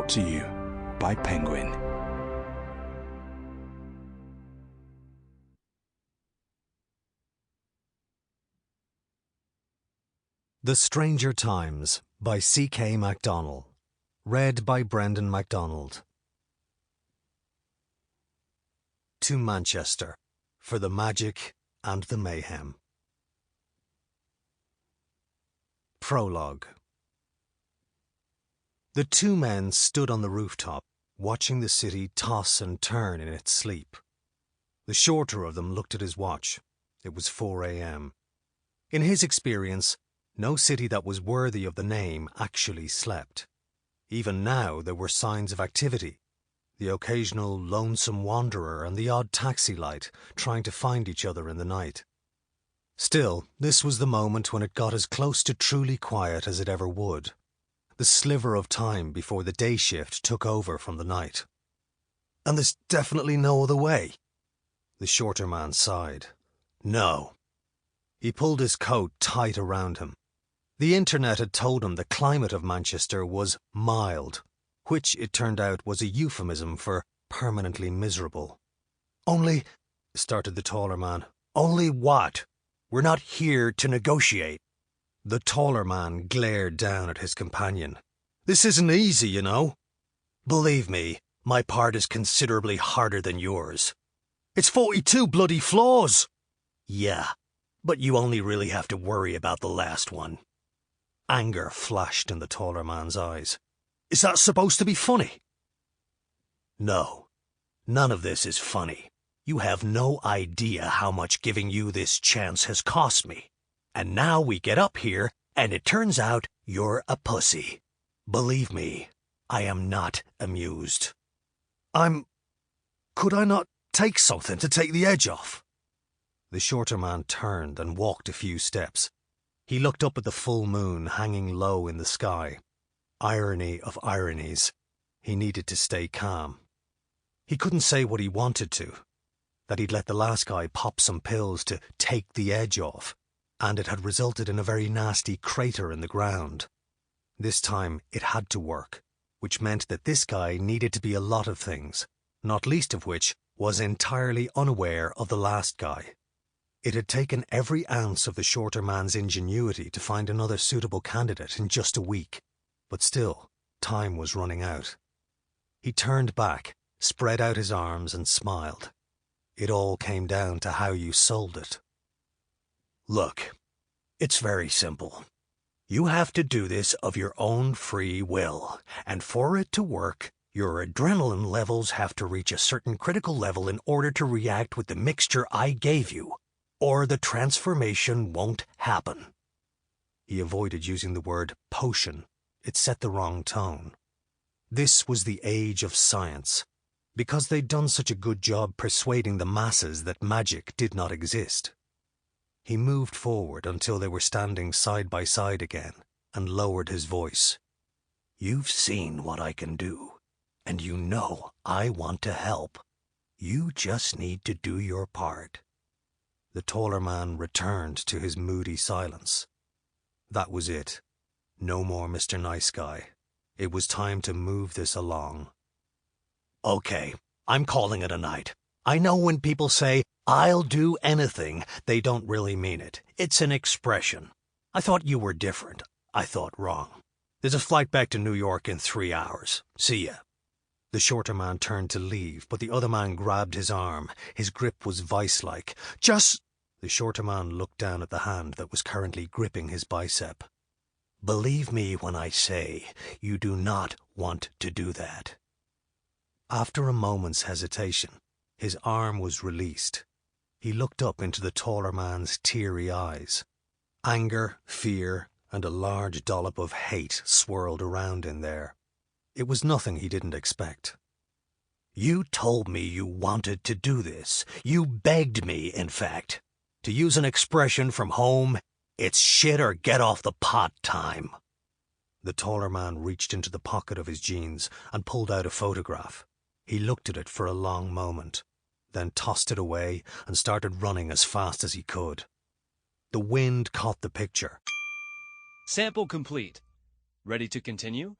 Brought to you by Penguin. The Stranger Times by C.K. Mcdonnell. Read by Brendan MacDonald. To Manchester, for the magic and the mayhem. Prologue. The two men stood on the rooftop, watching the city toss and turn in its sleep. The shorter of them looked at his watch. It was 4 a.m. In his experience, no city that was worthy of the name actually slept. Even now there were signs of activity. The occasional lonesome wanderer and the odd taxi light trying to find each other in the night. Still, this was the moment when it got as close to truly quiet as it ever would. The sliver of time before the day shift took over from the night. And there's definitely no other way. The shorter man sighed. No. He pulled his coat tight around him. The internet had told him the climate of Manchester was mild, which it turned out was a euphemism for permanently miserable. Only, started the taller man. Only what? We're not here to negotiate. The taller man glared down at his companion. This isn't easy, you know. Believe me, my part is considerably harder than yours. It's 42 bloody flaws. Yeah, but you only really have to worry about the last one. Anger flashed in the taller man's eyes. Is that supposed to be funny? No, none of this is funny. You have no idea how much giving you this chance has cost me. And now we get up here, and it turns out you're a pussy. Believe me, I am not amused. Could I not take something to take the edge off? The shorter man turned and walked a few steps. He looked up at the full moon hanging low in the sky. Irony of ironies. He needed to stay calm. He couldn't say what he wanted to. That he'd let the last guy pop some pills to take the edge off, and it had resulted in a very nasty crater in the ground. This time it had to work, which meant that this guy needed to be a lot of things, not least of which was entirely unaware of the last guy. It had taken every ounce of the shorter man's ingenuity to find another suitable candidate in just a week, but still, time was running out. He turned back, spread out his arms and smiled. It all came down to how you sold it. Look, it's very simple. You have to do this of your own free will, and for it to work, your adrenaline levels have to reach a certain critical level in order to react with the mixture I gave you, or the transformation won't happen. He avoided using the word potion. It set the wrong tone. This was the age of science, because they'd done such a good job persuading the masses that magic did not exist. He moved forward until they were standing side by side again, and lowered his voice. You've seen what I can do, and you know I want to help. You just need to do your part. The taller man returned to his moody silence. That was it. No more Mr. Nice Guy. It was time to move this along. Okay, I'm calling it a night. I know when people say, I'll do anything, they don't really mean it. It's an expression. I thought you were different. I thought wrong. There's a flight back to New York in 3 hours. See ya. The shorter man turned to leave, but the other man grabbed his arm. His grip was vice-like. Just... The shorter man looked down at the hand that was currently gripping his bicep. Believe me when I say you do not want to do that. After a moment's hesitation, his arm was released. He looked up into the taller man's teary eyes. Anger, fear, and a large dollop of hate swirled around in there. It was nothing he didn't expect. You told me you wanted to do this. You begged me, in fact. To use an expression from home, it's shit or get off the pot time. The taller man reached into the pocket of his jeans and pulled out a photograph. He looked at it for a long moment, then tossed it away and started running as fast as he could. The wind caught the picture. Sample complete. Ready to continue?